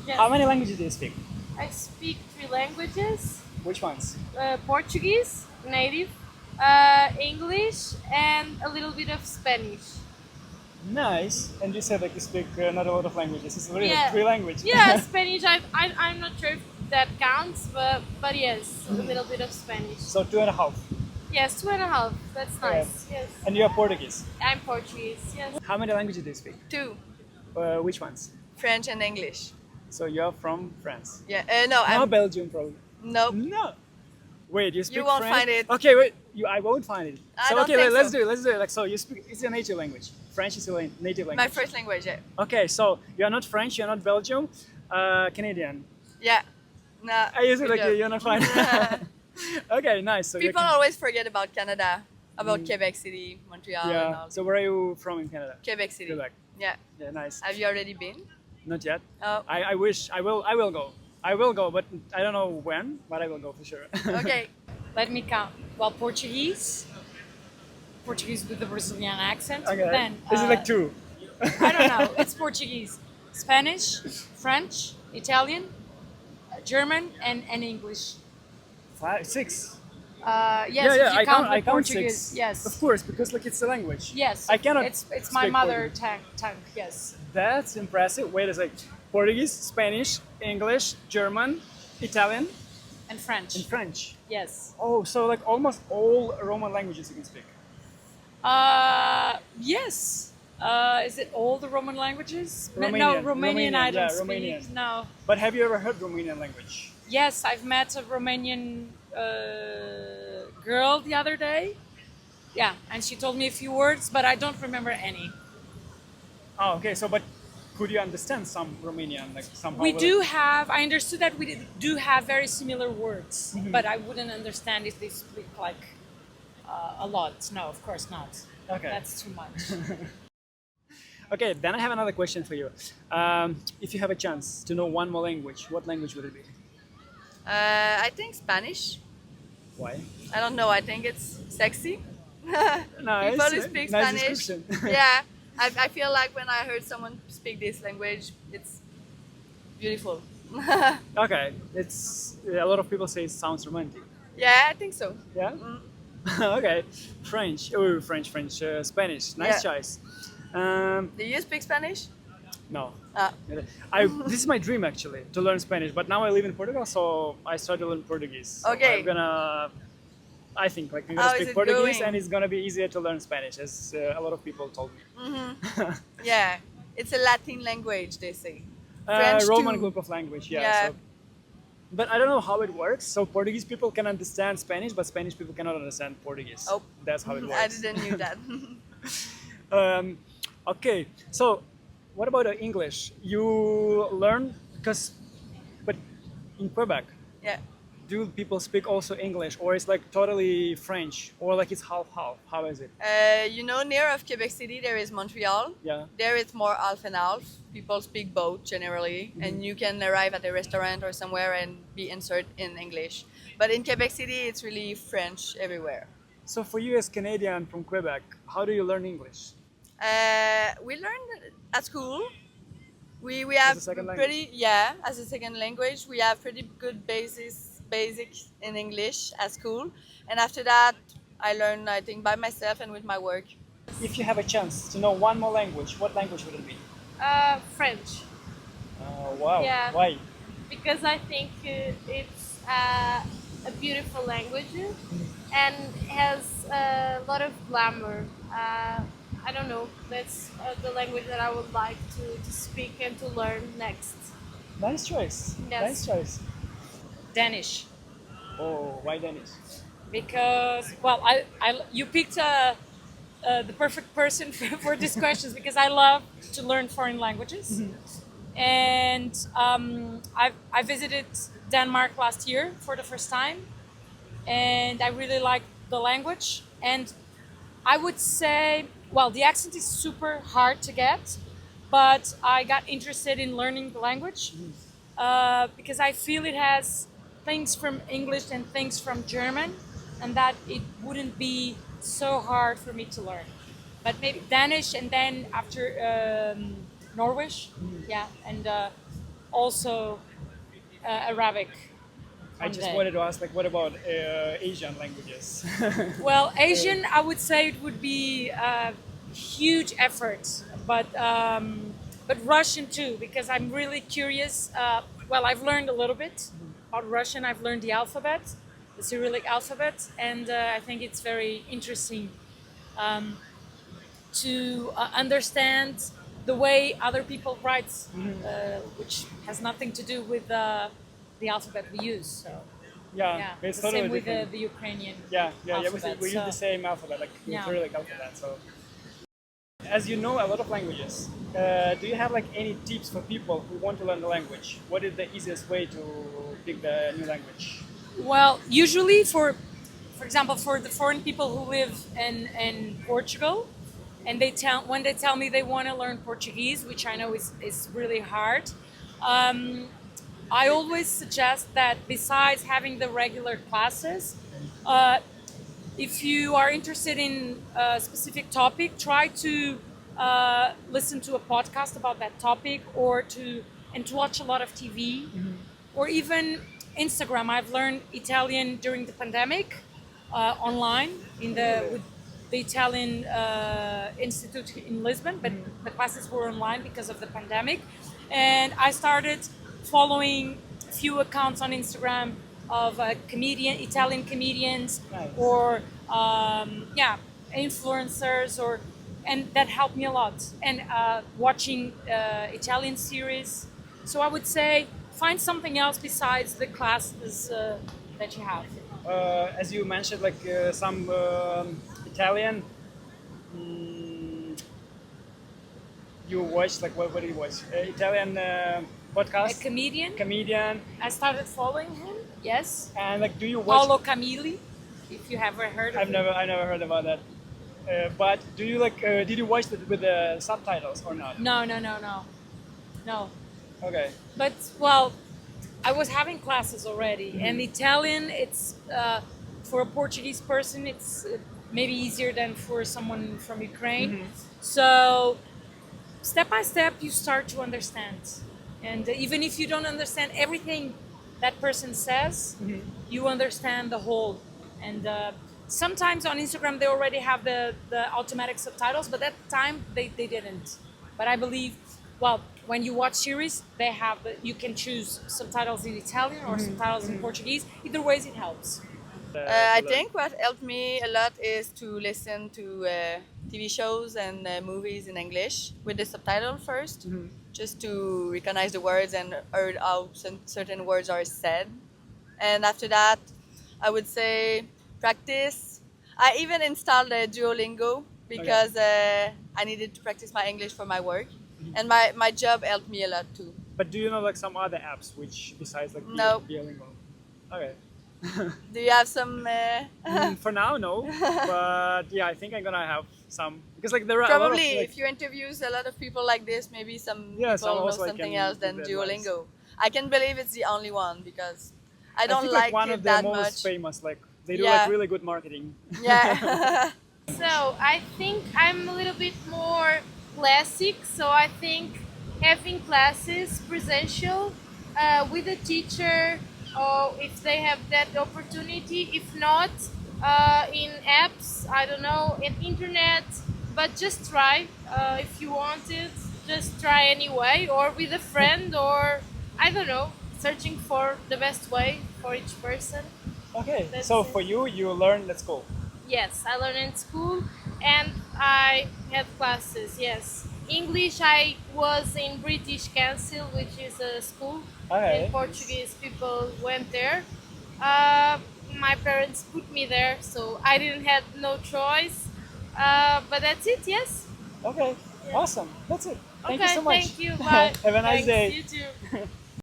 Yes. How many languages do you speak? I speak 3 languages: Which ones? Portuguese, native, English, and a little bit of Spanish. Nice. And you said like you speak not a lot of languages. It's really like Yeah, three languages. yeah, Spanish. I'm not sure if that counts, but yes, a little bit of Spanish. So two and a half. Yes, 2.5. That's Okay. nice. Yes, And you are Portuguese. I'm Portuguese. Yes. How many languages do you speak? Two, Which ones? French and English. So you're from France. Yeah. No, No, I'm Belgium probably. nope. No. Wait, you speak won't French? find it. Okay, wait. I won't find it. I So don't okay, think let's so. do it. Let's do it. Like so, you speak. It's your native language. French is your native language. My first language. Yeah. Okay, so you are not French. You are not Belgium. Canadian. Yeah. Nah. I use it good like job. you're not fine. Okay, nice. So People always forget about Canada, about Quebec City, Montreal, and yeah. all. So where are you from in Canada? Quebec City. Quebec. Yeah. Yeah, nice. Have you already been? Not yet. Oh. I wish. I will. I will go. I will go, but I don't know when. But I will go for sure. Okay. Let me count. Well, Portuguese with the Brazilian accent. Okay. Then This is like two. I don't know. It's Portuguese, Spanish, French, Italian, German, and English. 5, 6. Yes, Yeah, if you I count count. I the count Portuguese. 6. Yes. Of course, because like it's a language. Yes. I cannot. It's my speak mother Portuguese. tongue. Yes. That's impressive. Wait a sec. Portuguese, Spanish, English, German, Italian, And French. and French. Yes. Oh, so like almost all Roman languages you can speak. Yes. Is it all the Roman languages? No, Romanian. Romanian. I Romanian, don't yeah, speak. Romanian. No. But have you ever heard Romanian language? Yes, I've met a Romanian girl the other day. Yeah, and she told me a few words, but I don't remember any. Oh, okay. So, but could you understand some Romanian, like somehow? We do have. I understood that we do have very similar words, but I wouldn't understand if they speak like a lot. No, of course not. Okay. That's too much. Okay, then I have another question for you. If you have a chance to know one more language, what language would it be? I think Spanish. Why? I don't know. I think it's sexy. Nice. People who speak Nice Spanish. description. Yeah. I feel like when I heard someone speak this language, it's beautiful. Okay, it's a lot of people say it sounds romantic. Yeah, I think so. Yeah. Okay, French. Oh, French. Spanish. Nice Yeah. choice. Do you speak Spanish? No. Ah. This is my dream actually to learn Spanish, but now I live in Portugal, so I started to learn Portuguese. So Okay. I think like I'm How gonna is speak it Portuguese, going? and it's gonna be easier to learn Spanish, as a lot of people told me. Yeah. It's a Latin language, they say. French Roman too. group of language, yeah. Yeah. So, but I don't know how it works. So Portuguese people can understand Spanish, but Spanish people cannot understand Portuguese. Oh. That's how it works. I didn't knew that. Okay, so what about English? You learn because, but in Quebec, Yeah. do people speak also English, or it's like totally French, or like it's half half? How is it? Near of Quebec City, there is Montreal. Yeah. There it's more half and half. People speak both generally, and you can arrive at a restaurant or somewhere and be answered in English. But in Quebec City, it's really French everywhere. So for you as Canadian from Quebec, how do you learn English? We learn at school. We have a second pretty as a second language. We have pretty good basics in English at school, and after that, I learn I think by myself and with my work. If you have a chance to know one more language, what language would it be? French, Wow. Yeah. Why? because I think it's a beautiful language and has a lot of glamour. I don't know. That's the language that I would like to speak and to learn next. Nice choice. Yes. Nice choice. Danish, Oh, why Danish? because you picked the perfect person for these questions because I love to learn foreign languages, and I visited Denmark last year for the first time, and I really liked the language. And I would say, well, the accent is super hard to get, but I got interested in learning the language because I feel it has things from English and things from German, and that it wouldn't be so hard for me to learn. But maybe Danish, and then after Norwich, yeah, and also Arabic. I one just day. wanted to ask, like, what about Asian languages? Well, Asian, I would say it would be a huge effort, but Russian too, because I'm really curious. Well, I've learned a little bit about Russian. I've learned the alphabet, the Cyrillic alphabet, and I think it's very interesting um, to understand the way other people write, which has nothing to do with the alphabet we use. So. Yeah, Yeah, it's the totally same with different. the Ukrainian. Yeah, yeah, alphabet, we use so- the same alphabet, like the Yeah. Cyrillic alphabet. So, as you know a lot of languages, do you have like any tips for people who want to learn the language? What is the easiest way to pick the new language? Well, usually for example, for the foreign people who live in Portugal, and when they tell me they want to learn Portuguese, which I know is really hard. I always suggest that besides having the regular classes, if you are interested in a specific topic, try to listen to a podcast about that topic, or to watch a lot of TV, or even Instagram. I've learned Italian during the pandemic online with the Italian Institute in Lisbon, but the classes were online because of the pandemic, and I started following a few accounts on Instagram of Italian comedians, Nice. or influencers, and that helped me a lot. And watching Italian series. So I would say find something else besides the classes that you have. As you mentioned, like some Italian. mm, you watched like what do you watch? Italian A podcast, comedian. comedian, I started following him. Yes, and like do you watch? Paolo Camilli. If you have ever heard of him. I never heard about that. But do you like? Did you watch it with the subtitles or not? No. Okay. But well, I was having classes already, and Italian. It's for a Portuguese person. It's maybe easier than for someone from Ukraine. So step by step, you start to understand, and even if you don't understand everything that person says, you understand the whole. And sometimes on Instagram they already have the automatic subtitles, but at the time they didn't. But I believe, well, when you watch series, they have you can choose subtitles in Italian or subtitles in Portuguese. Either ways, it helps. I think what helped me a lot is to listen to TV shows and movies in English with the subtitle first, just to recognize the words and heard how certain words are said. And after that, I would say practice. I even installed Duolingo because I needed to practice my English for my work, and my job helped me a lot too. But do you know like some other apps which besides like No. Duolingo? Okay. Do you have some? For now, no. But yeah, I think I'm gonna have some because like there are a lot of, Probably, like, if you interviews a lot of people like this, maybe some Yeah, people some know also I something can else than give advice. Duolingo. I can believe it's the only one because I don't think, like one it of the that most much. famous. Like they do Yeah. like really good marketing. Yeah. So I think I'm a little bit more classic. So I think having classes presential with a teacher, or if they have that opportunity. If not, in apps, I don't know, in internet. But just try if you want it. Just try anyway, or with a friend, or I don't know, searching for the best way for each person. Okay. That's So it. for you, you learn at school. Yes, I learned in school and I had classes. Yes, English I was in British Council, which is a school Okay. and Portuguese people went there. My parents put me there, so I didn't have no choice. But that's it. Yes. Okay. Awesome. That's it. Thank okay. you so much. Thank you. Bye. Have a nice Thanks. day. You too.